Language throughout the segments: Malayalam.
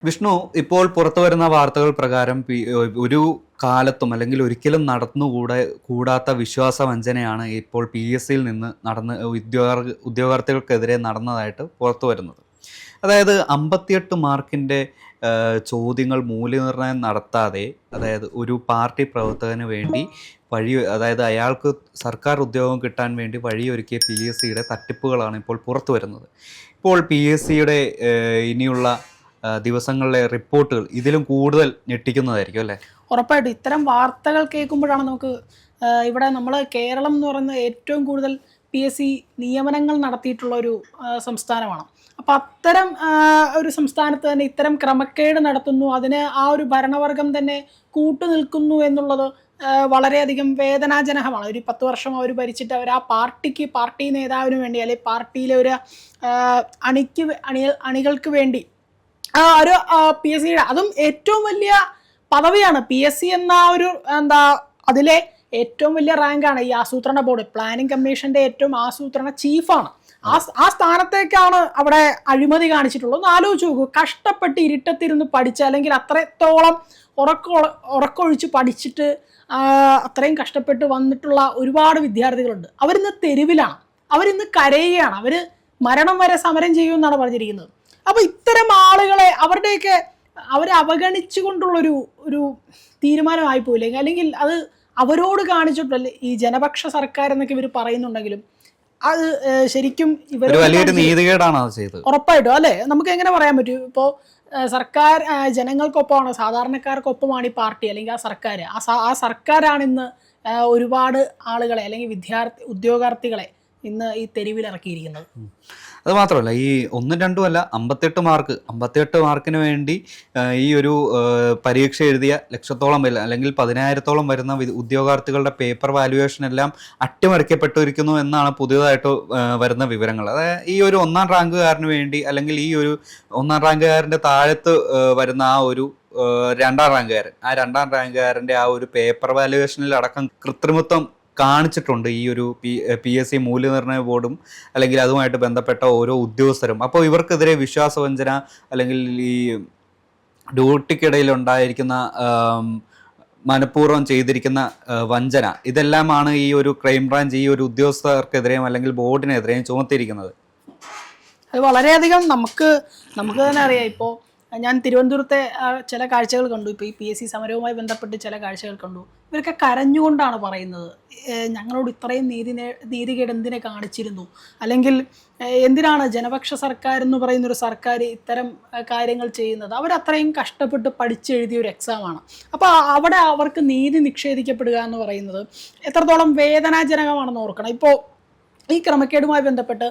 വിഷ്ണു, ഇപ്പോൾ പുറത്തു വരുന്ന വാർത്തകൾ പ്രകാരം ഒരു കാലത്തും അല്ലെങ്കിൽ ഒരിക്കലും കൂടാത്ത വിശ്വാസവഞ്ചനയാണ് ഇപ്പോൾ PSCയിൽ നിന്ന് ഉദ്യോഗാർത്ഥികൾക്കെതിരെ നടന്നതായിട്ട് പുറത്തു വരുന്നത്. അതായത് 58 മാർക്കിൻ്റെ ചോദ്യങ്ങൾ മൂല്യനിർണ്ണയം നടത്താതെ, അതായത് ഒരു പാർട്ടി പ്രവർത്തകന് വേണ്ടി അതായത് അയാൾക്ക് സർക്കാർ ഉദ്യോഗം കിട്ടാൻ വേണ്ടി വഴിയൊരുക്കിയ PSCയുടെ തട്ടിപ്പുകളാണ് ഇപ്പോൾ പുറത്തു വരുന്നത്. ഇപ്പോൾ PSCയുടെ ഇനിയുള്ള ദിവസങ്ങളിലെ റിപ്പോർട്ടുകൾ ഇതിലും കൂടുതൽ ഞെട്ടിക്കുന്നതായിരിക്കും അല്ലേ? ഉറപ്പായിട്ടും ഇത്തരം വാർത്തകൾ കേൾക്കുമ്പോഴാണ് നമുക്ക് ഇവിടെ നമ്മൾ കേരളം എന്ന് പറയുന്നത് ഏറ്റവും കൂടുതൽ PSC നിയമനങ്ങൾ നടത്തിയിട്ടുള്ള ഒരു സംസ്ഥാനമാണ്. അപ്പോൾ അത്തരം ഒരു സംസ്ഥാനത്ത് തന്നെ ഇത്തരം ക്രമക്കേട് നടത്തുന്നു, അതിന് ആ ഒരു ഭരണവർഗം തന്നെ കൂട്ടുനിൽക്കുന്നു എന്നുള്ളത് വളരെയധികം വേദനാജനകമാണ്. ഒരു 10 വർഷം അവർ ഭരിച്ചിട്ട് അവർ ആ പാർട്ടി നേതാവിന് വേണ്ടി അല്ലെങ്കിൽ പാർട്ടിയിലെ ഒരു അണികൾക്ക് വേണ്ടി ഒരു PSCയുടെ അതും ഏറ്റവും വലിയ പദവിയാണ്. PSC എന്ന ഒരു അതിലെ ഏറ്റവും വലിയ റാങ്കാണ് ഈ ആസൂത്രണ ബോർഡ്, പ്ലാനിംഗ് കമ്മീഷന്റെ ഏറ്റവും ആസൂത്രണ ചീഫാണ്. ആ സ്ഥാനത്തേക്കാണ് അവിടെ അഴിമതി കാണിച്ചിട്ടുള്ളത്. ഒന്ന് ആലോചിച്ച് നോക്കൂ, കഷ്ടപ്പെട്ട് ഇരുട്ടത്തിരുന്ന് പഠിച്ച അല്ലെങ്കിൽ അത്രത്തോളം ഉറക്കൊഴിച്ച് പഠിച്ചിട്ട് അത്രയും കഷ്ടപ്പെട്ട് വന്നിട്ടുള്ള ഒരുപാട് വിദ്യാർത്ഥികളുണ്ട്. അവരിന്ന് തെരുവിലാണ്, അവരിന്ന് കരയുകയാണ്, അവർ മരണം വരെ സമരം ചെയ്യുമെന്നാണ് പറഞ്ഞിരിക്കുന്നത്. അപ്പോൾ ഇത്തരം ആളുകളെ അവരെ അവഗണിച്ചുകൊണ്ടുള്ളൊരു തീരുമാനമായി പോയില്ലെങ്കിൽ, അല്ലെങ്കിൽ അത് അവരോട് കാണിച്ചിട്ടല്ലേ ഈ ജനപക്ഷ സർക്കാർ എന്നൊക്കെ ഇവർ പറയുന്നുണ്ടെങ്കിലും അത് ശരിക്കും ഇവർ വലിയൊരു നീതികേടാണ് അത് ചെയ്തത്. ഉറപ്പായിട്ടും അല്ലേ? നമുക്ക് എങ്ങനെ പറയാൻ പറ്റും? ഇപ്പോൾ സർക്കാർ ജനങ്ങൾക്കൊപ്പമാണ്, സാധാരണക്കാർക്കൊപ്പമാണ് ഈ പാർട്ടി അല്ലെങ്കിൽ ആ സർക്കാർ. ആ സർക്കാരാണ് ഇന്ന് ഒരുപാട് ആളുകളെ അല്ലെങ്കിൽ ഉദ്യോഗാർത്ഥികളെ ഇന്ന് ഈ തെരുവിലിറക്കിയിരിക്കുന്നത്. അത് മാത്രമല്ല, ഈ 1, 2 അല്ല, 58 മാർക്കിന് വേണ്ടി ഈ ഒരു പരീക്ഷ എഴുതിയ ലക്ഷത്തോളം അല്ലെങ്കിൽ 10,000-ഓളം വരുന്ന ഉദ്യോഗാർത്ഥികളുടെ പേപ്പർ വാല്യുവേഷൻ എല്ലാം അട്ടിമറിക്കപ്പെട്ടിരിക്കുന്നു എന്നാണ് പുതിയതായിട്ട് വരുന്ന വിവരങ്ങൾ. അതായത് ഈ ഒരു 1ാം റാങ്കുകാരന് വേണ്ടി അല്ലെങ്കിൽ ഈ ഒരു 1ാം റാങ്കുകാരൻ്റെ താഴത്ത് വരുന്ന ആ ഒരു 2ാം റാങ്കുകാരൻ്റെ ആ ഒരു പേപ്പർ വാല്യുവേഷനിൽ അടക്കം കൃത്രിമത്വം കാണിച്ചിട്ടുണ്ട് ഈ ഒരു PSC മൂല്യനിർണ്ണയ ബോർഡും അല്ലെങ്കിൽ അതുമായിട്ട് ബന്ധപ്പെട്ട ഓരോ ഉദ്യോഗസ്ഥരും. അപ്പോൾ ഇവർക്കെതിരെ വിശ്വാസവഞ്ചന അല്ലെങ്കിൽ ഈ ഡ്യൂട്ടിക്കിടയിൽ ഉണ്ടായിരിക്കുന്ന മനഃപൂർവ്വം ചെയ്തിരിക്കുന്ന വഞ്ചന, ഇതെല്ലാമാണ് ഈ ഒരു ക്രൈംബ്രാഞ്ച് ഈ ഒരു ഉദ്യോഗസ്ഥർക്കെതിരെയും അല്ലെങ്കിൽ ബോർഡിനെതിരെയും ചുമത്തിയിരിക്കുന്നത്. അത് വളരെയധികം നമുക്ക് തന്നെ അറിയാം. ഇപ്പോൾ ഞാൻ തിരുവനന്തപുരത്തെ ചില കാഴ്ചകൾ കണ്ടു. ഇപ്പോൾ ഈ PSC സമരവുമായി ബന്ധപ്പെട്ട് ചില കാഴ്ചകൾ കണ്ടു. ഇവരൊക്കെ കരഞ്ഞുകൊണ്ടാണ് പറയുന്നത്, ഞങ്ങളോട് ഇത്രയും നീതികേട് എന്തിനെ കാണിച്ചിരുന്നു, അല്ലെങ്കിൽ എന്തിനാണ് ജനപക്ഷ സർക്കാർ എന്ന് പറയുന്നൊരു സർക്കാർ ഇത്തരം കാര്യങ്ങൾ ചെയ്യുന്നത്. അവരത്രയും കഷ്ടപ്പെട്ട് പഠിച്ചെഴുതിയ ഒരു എക്സാമാണ്. അപ്പോൾ അവിടെ അവർക്ക് നീതി നിഷേധിക്കപ്പെടുക എന്ന് പറയുന്നത് എത്രത്തോളം വേദനാജനകമാണെന്ന് ഓർക്കണം. ഇപ്പോൾ ഈ ക്രമക്കേടുമായി ബന്ധപ്പെട്ട്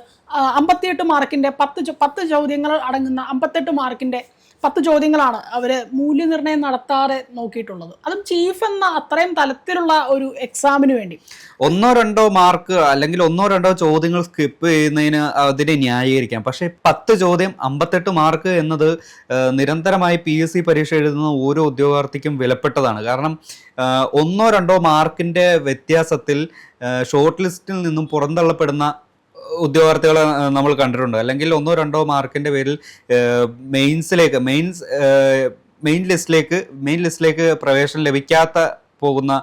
58 മാർക്കിൻ്റെ 10 ചോദ്യങ്ങൾ അടങ്ങുന്ന 58 മാർക്കിൻ്റെ 10 ചോദ്യങ്ങളാണ് അവർ മൂല്യനിർണ്ണയം നടത്താതെ നോക്കിയിട്ടുള്ളത്. അതും ചീഫ് എന്ന അത്രയും തലത്തിലുള്ള ഒരു എക്സാമിന് വേണ്ടി 1-2 മാർക്ക് അല്ലെങ്കിൽ 1-2 ചോദ്യങ്ങൾ സ്കിപ്പ് ചെയ്യുന്നതിന് അതിനെ ന്യായീകരിക്കാം. പക്ഷേ 10 ചോദ്യം 58 മാർക്ക് എന്നത് നിരന്തരമായി PSC പരീക്ഷ എഴുതുന്ന ഓരോ ഉദ്യോഗാർത്ഥിക്കും വിലപ്പെട്ടതാണ്. കാരണം 1-2 മാർക്കിൻ്റെ വ്യത്യാസത്തിൽ ഷോർട്ട് ലിസ്റ്റിൽ നിന്നും പുറന്തള്ളപ്പെടുന്ന ഉദ്യോഗാർത്ഥികളെ നമ്മൾ കണ്ടിട്ടുണ്ട്. അല്ലെങ്കിൽ 1-2 മാർക്കിൻ്റെ പേരിൽ മെയിൻ ലിസ്റ്റിലേക്ക് പ്രവേശനം ലഭിക്കാത്ത പോകുന്ന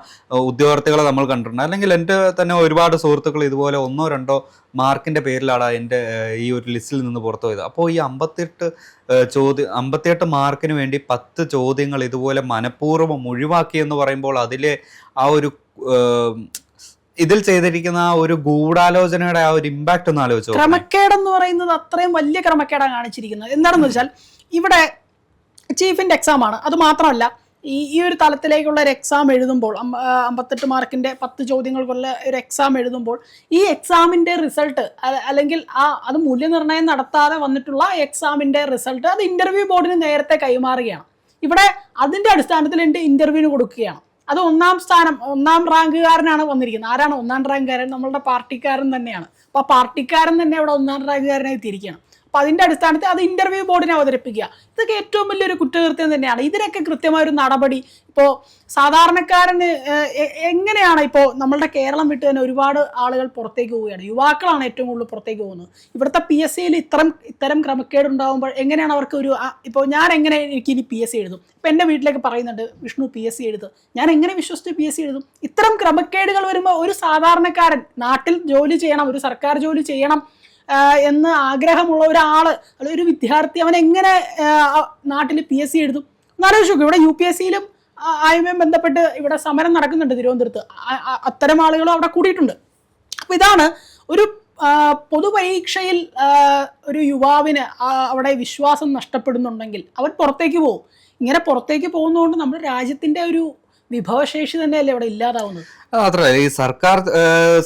ഉദ്യോഗാർത്ഥികളെ നമ്മൾ കണ്ടിട്ടുണ്ട്. അല്ലെങ്കിൽ എൻ്റെ തന്നെ ഒരുപാട് സുഹൃത്തുക്കൾ ഇതുപോലെ 1-2 മാർക്കിൻ്റെ പേരിലാണ് എൻ്റെ ഈ ഒരു ലിസ്റ്റിൽ നിന്ന് പുറത്തു പോയത്. അപ്പോൾ ഈ 58 മാർക്കിന് വേണ്ടി 10 ചോദ്യങ്ങൾ ഇതുപോലെ മനഃപൂർവ്വം ഒഴിവാക്കി എന്ന് പറയുമ്പോൾ അതിലെ ആ ഒരു ഇതിൽ ചെയ്തിരിക്കുന്ന ആ ഒരു ഗൂഢാലോചനയുടെ ആ ഒരു ഇമ്പാക്ട് ഒന്ന് ആലോചിച്ചു. ക്രമക്കേടെന്ന് പറയുന്നത് അത്രയും വലിയ ക്രമക്കേടാണ് കാണിച്ചിരിക്കുന്നത്. എന്താണെന്ന് വെച്ചാൽ ഇവിടെ ചീഫിന്റെ എക്സാം ആണ്. അത് മാത്രമല്ല, ഈ ഒരു തലത്തിലേക്കുള്ള ഒരു എക്സാം എഴുതുമ്പോൾ 58 മാർക്കിന്റെ 10 ചോദ്യങ്ങൾക്കുള്ള ഒരു എക്സാം എഴുതുമ്പോൾ ഈ എക്സാമിന്റെ റിസൾട്ട് അല്ലെങ്കിൽ അത് മൂല്യനിർണ്ണയം നടത്താതെ വന്നിട്ടുള്ള എക്സാമിന്റെ റിസൾട്ട് അത് ഇന്റർവ്യൂ ബോർഡിന് നേരത്തെ കൈമാറുകയാണ്. ഇവിടെ അതിന്റെ അടിസ്ഥാനത്തിൽ ഇന്റർവ്യൂവിന് കൊടുക്കുകയാണ്. അത് 1ാം റാങ്കുകാരനാണ് വന്നിരിക്കുന്നത്. ആരാണ് 1ാം റാങ്കുകാരൻ? നമ്മളുടെ പാർട്ടിക്കാരൻ തന്നെയാണ്. അപ്പോൾ ആ പാർട്ടിക്കാരൻ തന്നെ അവിടെ 1ാം റാങ്കുകാരനായി തിരിക്കുകയാണ്. അപ്പൊ അതിന്റെ അടിസ്ഥാനത്തിൽ അത് ഇന്റർവ്യൂ ബോർഡിനെ അവതരിപ്പിക്കുക. ഇതൊക്കെ ഏറ്റവും വലിയൊരു കുറ്റകൃത്യം തന്നെയാണ്. ഇതിനൊക്കെ കൃത്യമായൊരു നടപടി ഇപ്പോൾ സാധാരണക്കാരന് എങ്ങനെയാണ് ഇപ്പോൾ നമ്മളുടെ കേരളം വിട്ട് തന്നെ ഒരുപാട് ആളുകൾ പുറത്തേക്ക് പോവുകയാണ്, യുവാക്കളാണ് ഏറ്റവും കൂടുതൽ പുറത്തേക്ക് പോകുന്നത്. ഇവിടുത്തെ PSCയിൽ ഇത്തരം ക്രമക്കേട് ഉണ്ടാകുമ്പോൾ എങ്ങനെയാണ് അവർക്ക് ഇപ്പോൾ ഞാൻ എങ്ങനെ എനിക്ക് ഇനി PSC എഴുതും? ഇപ്പം എൻ്റെ വീട്ടിലേക്ക് പറയുന്നുണ്ട് വിഷ്ണു PSC എഴുതും, ഞാൻ എങ്ങനെ വിശ്വസിച്ച് PSC എഴുതും? ഇത്തരം ക്രമക്കേടുകൾ വരുമ്പോൾ ഒരു സാധാരണക്കാരൻ നാട്ടിൽ ജോലി ചെയ്യണം, ഒരു സർക്കാർ ജോലി ചെയ്യണം എന്ന് ആഗ്രഹമുള്ള ഒരാള് അല്ലെങ്കിൽ ഒരു വിദ്യാർത്ഥി അവൻ എങ്ങനെ നാട്ടിൽ PSC എഴുതും? എന്നാലോചിച്ച് നോക്കും. ഇവിടെ UPSCയിലും ആയുമായി ബന്ധപ്പെട്ട് ഇവിടെ സമരം നടക്കുന്നുണ്ട് തിരുവനന്തപുരത്ത്. അത്തരം ആളുകളും അവിടെ കൂടിയിട്ടുണ്ട്. അപ്പൊ ഇതാണ് ഒരു പൊതുപരീക്ഷയിൽ ഒരു യുവാവിന് അവിടെ വിശ്വാസം നഷ്ടപ്പെടുന്നുണ്ടെങ്കിൽ അവൻ പുറത്തേക്ക് പോകും. ഇങ്ങനെ പുറത്തേക്ക് പോകുന്നതുകൊണ്ട് നമ്മുടെ രാജ്യത്തിന്റെ ഒരു വിഭവശേഷി തന്നെയല്ലേ ഇവിടെ ഇല്ലാതാവുന്നത്. മാത്രമല്ല ഈ സർക്കാർ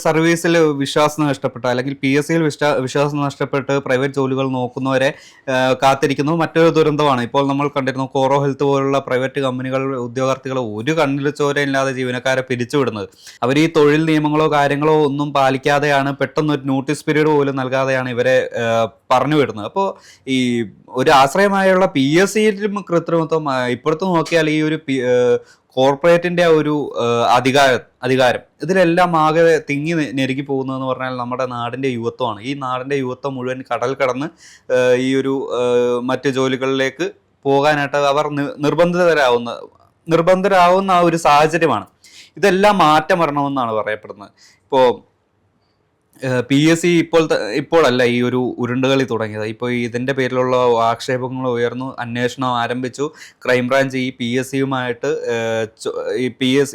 സർവീസിൽ വിശ്വാസം നഷ്ടപ്പെട്ട അല്ലെങ്കിൽ PSCയിൽ വിശ്വാസം നഷ്ടപ്പെട്ട് പ്രൈവറ്റ് ജോലികൾ നോക്കുന്നവരെ കാത്തിരിക്കുന്നത് മറ്റൊരു ദുരന്തമാണ്. ഇപ്പോൾ നമ്മൾ കണ്ടിരുന്നു കോറോ ഹെൽത്ത് പോലുള്ള പ്രൈവറ്റ് കമ്പനികൾ ഉദ്യോഗാർത്ഥികളെ ഒരു കണ്ണിൽ ചോരയില്ലാതെ ജീവനക്കാരെ പിരിച്ചുവിടുന്നത്. അവർ ഈ തൊഴിൽ നിയമങ്ങളോ കാര്യങ്ങളോ ഒന്നും പാലിക്കാതെയാണ്, പെട്ടെന്ന് ഒരു നോട്ടീസ് പീരീഡ് പോലും നൽകാതെയാണ് ഇവരെ പറഞ്ഞു വിടുന്നത്. അപ്പോൾ ഈ ഒരു ആശ്രയമായുള്ള PSCയിലും കൃത്രിമത്വം ഇപ്പുറത്ത് നോക്കിയാൽ ഈ ഒരു കോർപ്പറേറ്റിന്റെ ആ ഒരു അധികാരം ഇതിലെല്ലാം ആകെ തിങ്ങി ഞെരുക്കി പോകുന്നതെന്ന് പറഞ്ഞാൽ നമ്മുടെ നാടിന്റെ യുവത്വമാണ്. ഈ നാടിന്റെ യുവത്വം മുഴുവൻ കടൽ കടന്ന് ഈ ഒരു മറ്റു ജോലികളിലേക്ക് പോകാനായിട്ട് അവർ നിർബന്ധരാവുന്ന ആ ഒരു സാഹചര്യമാണ്. ഇതെല്ലാം മാറ്റം വരണമെന്നാണ് പറയപ്പെടുന്നത്. ഇപ്പോൾ PSC ഇപ്പോഴല്ല ഈ ഒരു ഉരുണ്ടുകളി തുടങ്ങിയത്. ഇപ്പോൾ ഇതിൻ്റെ പേരിലുള്ള ആക്ഷേപങ്ങൾ ഉയർന്നു, അന്വേഷണം ആരംഭിച്ചു. ക്രൈംബ്രാഞ്ച് ഈ PSCയുമായിട്ട്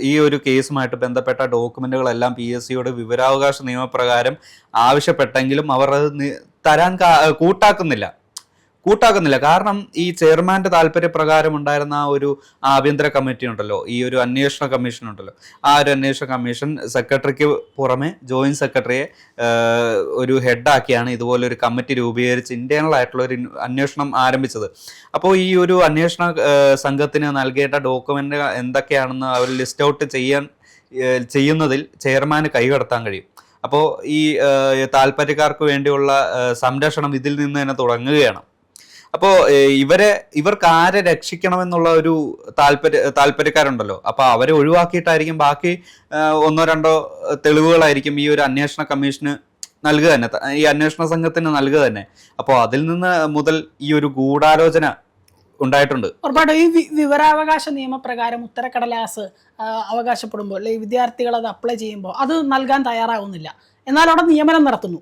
ഈ ഒരു കേസുമായിട്ട് ബന്ധപ്പെട്ട ഡോക്യുമെന്റുകളെല്ലാം PSCയോട് വിവരാവകാശ നിയമപ്രകാരം ആവശ്യപ്പെട്ടെങ്കിലും അവർ അത് തരാൻ കൂട്ടാക്കുന്നില്ല. കാരണം ഈ ചെയർമാന്റെ താല്പര്യപ്രകാരം ഉണ്ടായിരുന്ന ആ ഒരു ആഭ്യന്തര കമ്മിറ്റി ഉണ്ടല്ലോ, ഈ ഒരു അന്വേഷണ കമ്മീഷൻ ഉണ്ടല്ലോ, ആ ഒരു അന്വേഷണ കമ്മീഷൻ സെക്രട്ടറിക്ക് പുറമെ ജോയിന്റ് സെക്രട്ടറിയെ ഒരു ഹെഡാക്കിയാണ് ഇതുപോലെ ഒരു കമ്മിറ്റി രൂപീകരിച്ച് ഇന്റേണൽ ആയിട്ടുള്ള ഒരു അന്വേഷണം ആരംഭിച്ചത്. അപ്പോൾ ഈ ഒരു അന്വേഷണ സംഘത്തിന് നൽകേണ്ട ഡോക്യുമെന്റ് എന്തൊക്കെയാണെന്ന് അവർ ലിസ്റ്റ് ഔട്ട് ചെയ്യുന്നതിൽ ചെയർമാന് കൈകടത്താൻ കഴിയും. അപ്പോൾ ഈ താല്പര്യക്കാർക്ക് വേണ്ടിയുള്ള സംരക്ഷണം ഇതിൽ നിന്ന് തന്നെ തുടങ്ങുകയാണ്. അപ്പോൾ ഇവർക്ക് ആരെ രക്ഷിക്കണമെന്നുള്ള ഒരു താല്പര്യക്കാരുണ്ടല്ലോ, അപ്പൊ അവരെ ഒഴിവാക്കിയിട്ടായിരിക്കും ബാക്കി 1-2 തെളിവുകളായിരിക്കും ഈ ഒരു അന്വേഷണ കമ്മീഷന് നൽകുക തന്നെ, ഈ അന്വേഷണ സംഘത്തിന് നൽകുക തന്നെ. അപ്പോൾ അതിൽ നിന്ന് മുതൽ ഈ ഒരു ഗൂഢാലോചന ഉണ്ടായിട്ടുണ്ട്. ഉറപ്പായിട്ടും ഈ വിവരാവകാശ നിയമപ്രകാരം ഉത്തരക്കടലാസ് അവകാശപ്പെടുമ്പോൾ അല്ലെങ്കിൽ വിദ്യാർത്ഥികൾ അത് അപ്ലൈ ചെയ്യുമ്പോൾ അത് നൽകാൻ തയ്യാറാവുന്നില്ല, എന്നാൽ അവിടെ നിയമനം നടത്തുന്നു.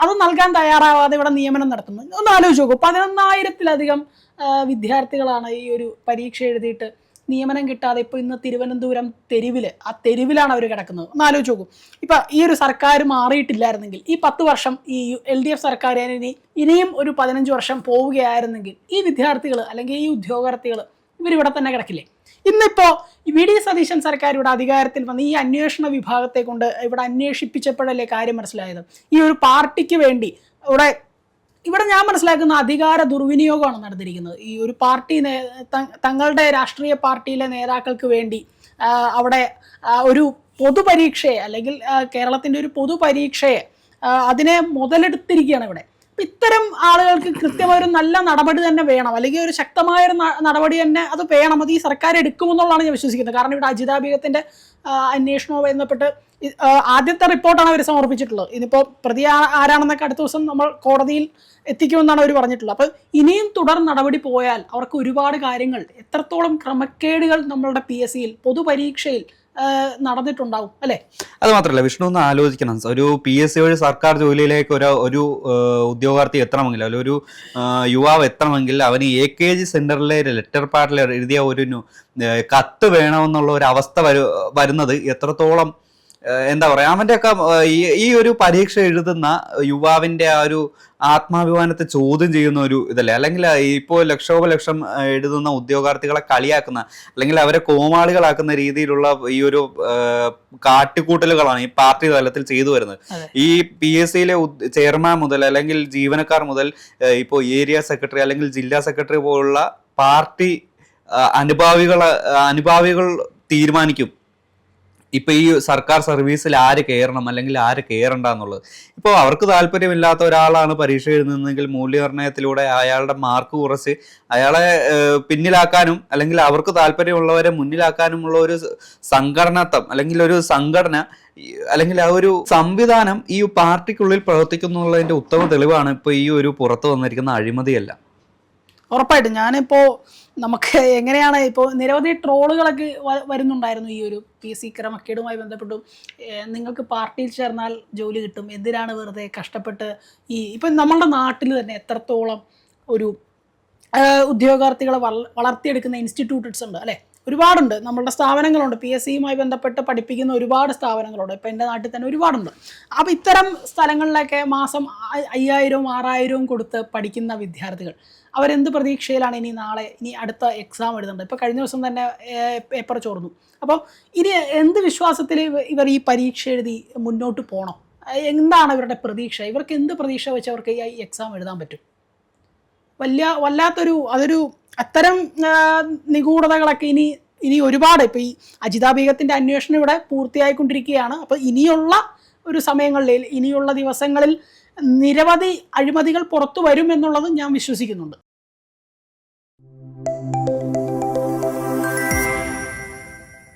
അത് നൽകാൻ തയ്യാറാവാതെ ഇവിടെ നിയമനം നടത്തുന്നു. ഒന്ന് ആലോചിച്ച് നോക്കൂ, 11,000-ലധികം വിദ്യാർത്ഥികളാണ് ഈ ഒരു പരീക്ഷ എഴുതിയിട്ട് നിയമനം കിട്ടാതെ ഇപ്പോൾ ഇന്ന് തിരുവനന്തപുരം തെരുവിലാണ് അവർ കിടക്കുന്നത്. ഒന്ന് ആലോചിച്ച് നോക്കൂ. ഇപ്പം ഈ ഒരു സർക്കാർ മാറിയിട്ടില്ലായിരുന്നെങ്കിൽ, ഈ 10 വർഷം ഈ LDF സർക്കാർ ഇനിയും ഒരു 15 വർഷം പോവുകയായിരുന്നെങ്കിൽ ഈ വിദ്യാർത്ഥികൾ അല്ലെങ്കിൽ ഈ ഉദ്യോഗാർത്ഥികൾ ഇവരിവിടെ തന്നെ കിടക്കില്ലേ? ഇന്നിപ്പോ VD സതീശൻ സർക്കാർ ഇവിടെ അധികാരത്തിൽ വന്ന് ഈ അന്വേഷണ വിഭാഗത്തെ കൊണ്ട് ഇവിടെ അന്വേഷിപ്പിച്ചപ്പോഴല്ലേ കാര്യം മനസ്സിലായത്. ഈ ഒരു പാർട്ടിക്ക് വേണ്ടി ഇവിടെ ഞാൻ മനസ്സിലാക്കുന്ന അധികാര ദുർവിനിയോഗമാണ് നടന്നിരിക്കുന്നത്. ഈ ഒരു പാർട്ടി തങ്ങളുടെ രാഷ്ട്രീയ പാർട്ടിയിലെ നേതാക്കൾക്ക് വേണ്ടി അവിടെ ഒരു പൊതുപരീക്ഷയെ അല്ലെങ്കിൽ കേരളത്തിന്റെ ഒരു പൊതുപരീക്ഷയെ അതിനെ മുതലെടുത്തിരിക്കുകയാണ് ഇവിടെ. ഇത്തരം ആളുകൾക്ക് കൃത്യമായൊരു നല്ല നടപടി തന്നെ വേണം, അല്ലെങ്കിൽ ഒരു ശക്തമായൊരു നടപടി തന്നെ അത് വേണം. അത് ഈ സർക്കാർ എടുക്കുമെന്നുള്ളതാണ് ഞാൻ വിശ്വസിക്കുന്നത്. കാരണം ഇവിടെ അജിതാബീഗത്തിന്റെ അന്വേഷണവുമായി ബന്ധപ്പെട്ട് ആദ്യത്തെ റിപ്പോർട്ടാണ് അവർ സമർപ്പിച്ചിട്ടുള്ളത്. ഇതിപ്പോൾ പ്രതി ആരാണെന്നൊക്കെ അടുത്ത ദിവസം നമ്മൾ കോടതിയിൽ എത്തിക്കുമെന്നാണ് അവർ പറഞ്ഞിട്ടുള്ളത്. അപ്പോൾ ഇനിയും തുടർ നടപടി പോയാൽ അവർക്ക് ഒരുപാട് കാര്യങ്ങൾ, എത്രത്തോളം ക്രമക്കേടുകൾ നമ്മളുടെ PSCയിൽ പൊതുപരീക്ഷയിൽ നടന്നിട്ടുണ്ടാവും അല്ലെ? അത് മാത്രമല്ല വിഷ്ണു ഒന്ന് ആലോചിക്കണം, ഒരു PSC വഴി സർക്കാർ ജോലിയിലേക്ക് ഒരു ഉദ്യോഗാർത്ഥി എത്തണമെങ്കിൽ അല്ലെങ്കിൽ ഒരു യുവാവ് എത്തണമെങ്കിൽ അവന് AKG സെന്ററിലെ ലെറ്റർ പാഡിൽ എഴുതിയ ഒരു കത്ത് വേണമെന്നുള്ള ഒരു അവസ്ഥ വരുന്നത് എത്രത്തോളം എന്താ പറയാ, അവന്റെ ഒക്കെ ഈ ഒരു പരീക്ഷ എഴുതുന്ന യുവാവിന്റെ ആ ഒരു ആത്മാഭിമാനത്തെ ചോദ്യം ചെയ്യുന്ന ഒരു ഇതല്ലേ. അല്ലെങ്കിൽ ഇപ്പോൾ ലക്ഷോപലക്ഷം എഴുതുന്ന ഉദ്യോഗാർത്ഥികളെ കളിയാക്കുന്ന അല്ലെങ്കിൽ അവരെ കോമാളികളാക്കുന്ന രീതിയിലുള്ള ഈ ഒരു കാട്ടിക്കൂട്ടലുകളാണ് ഈ പാർട്ടി തലത്തിൽ ചെയ്തു വരുന്നത്. ഈ PSCയിലെ ചെയർമാൻ മുതൽ അല്ലെങ്കിൽ ജീവനക്കാർ മുതൽ ഇപ്പോൾ ഏരിയ സെക്രട്ടറി അല്ലെങ്കിൽ ജില്ലാ സെക്രട്ടറി പോലുള്ള പാർട്ടി അനുഭാവികൾ തീരുമാനിക്കും ഇപ്പൊ ഈ സർക്കാർ സർവീസിൽ ആര് കയറണം അല്ലെങ്കിൽ ആര് കയറണ്ട എന്നുള്ളത്. ഇപ്പോൾ അവർക്ക് താല്പര്യമില്ലാത്ത ഒരാളാണ് പരീക്ഷ എഴുതുന്നതെങ്കിൽ മൂല്യനിർണ്ണയത്തിലൂടെ അയാളുടെ മാർക്ക് കുറച്ച് അയാളെ പിന്നിലാക്കാനും അല്ലെങ്കിൽ അവർക്ക് താല്പര്യമുള്ളവരെ മുന്നിലാക്കാനുമുള്ള ഒരു സംഘടനാത്വം അല്ലെങ്കിൽ ഒരു സംഘടന അല്ലെങ്കിൽ ആ ഒരു സംവിധാനം ഈ പാർട്ടിക്കുള്ളിൽ പ്രവർത്തിക്കുന്നുള്ളതിന്റെ ഉത്തമ തെളിവാണ് ഇപ്പൊ ഈ ഒരു പുറത്തു വന്നിരിക്കുന്ന അഴിമതിയല്ല. ഉറപ്പായിട്ടും. ഞാനിപ്പോൾ നമുക്ക് എങ്ങനെയാണ് ഇപ്പോൾ നിരവധി ട്രോളുകളൊക്കെ വരുന്നുണ്ടായിരുന്നു ഈ ഒരു PSC ക്രമക്കേടുമായി ബന്ധപ്പെട്ടും. നിങ്ങൾക്ക് പാർട്ടിയിൽ ചേർന്നാൽ ജോലി കിട്ടും, എന്തിനാണ് വെറുതെ കഷ്ടപ്പെട്ട് ഇപ്പം നമ്മളുടെ നാട്ടിൽ തന്നെ എത്രത്തോളം ഒരു ഉദ്യോഗാർത്ഥികളെ വളർത്തിയെടുക്കുന്ന ഇൻസ്റ്റിറ്റ്യൂട്ട്സ് ഉണ്ട് അല്ലേ, ഒരുപാടുണ്ട്. നമ്മളുടെ സ്ഥാപനങ്ങളുണ്ട്, PSCയുമായി ബന്ധപ്പെട്ട് പഠിപ്പിക്കുന്ന ഒരുപാട് സ്ഥാപനങ്ങളുണ്ട്. ഇപ്പം എൻ്റെ നാട്ടിൽ തന്നെ ഒരുപാടുണ്ട്. അപ്പോൾ ഇത്തരം സ്ഥലങ്ങളിലൊക്കെ മാസം 5000-ഉം 6000-ഉം കൊടുത്ത് പഠിക്കുന്ന വിദ്യാർത്ഥികൾ അവരെന്ത് പ്രതീക്ഷയിലാണ് ഇനി അടുത്ത എക്സാം എഴുതേണ്ടത്. ഇപ്പോൾ കഴിഞ്ഞ ദിവസം തന്നെ പേപ്പർ ചോർന്നു. അപ്പോൾ ഇനി എന്ത് വിശ്വാസത്തിൽ ഇവർ ഈ പരീക്ഷ എഴുതി മുന്നോട്ട് പോകണം? എന്താണ് ഇവരുടെ പ്രതീക്ഷ? ഇവർക്ക് എന്ത് പ്രതീക്ഷ വെച്ച് അവർക്ക് ഈ എക്സാം എഴുതാൻ പറ്റും? അതൊരു അത്തരം നിഗൂഢതകളൊക്കെ ഇനി ഒരുപാട്. ഇപ്പോൾ ഈ അജിത ബീഗത്തിൻ്റെ അന്വേഷണം ഇവിടെ പൂർത്തിയായിക്കൊണ്ടിരിക്കുകയാണ്. അപ്പോൾ ഇനിയുള്ള ഒരു സമയങ്ങളിൽ, ഇനിയുള്ള ദിവസങ്ങളിൽ നിരവധി അഴിമതികൾ പുറത്തു വരും എന്നുള്ളത് ഞാൻ വിശ്വസിക്കുന്നുണ്ട്.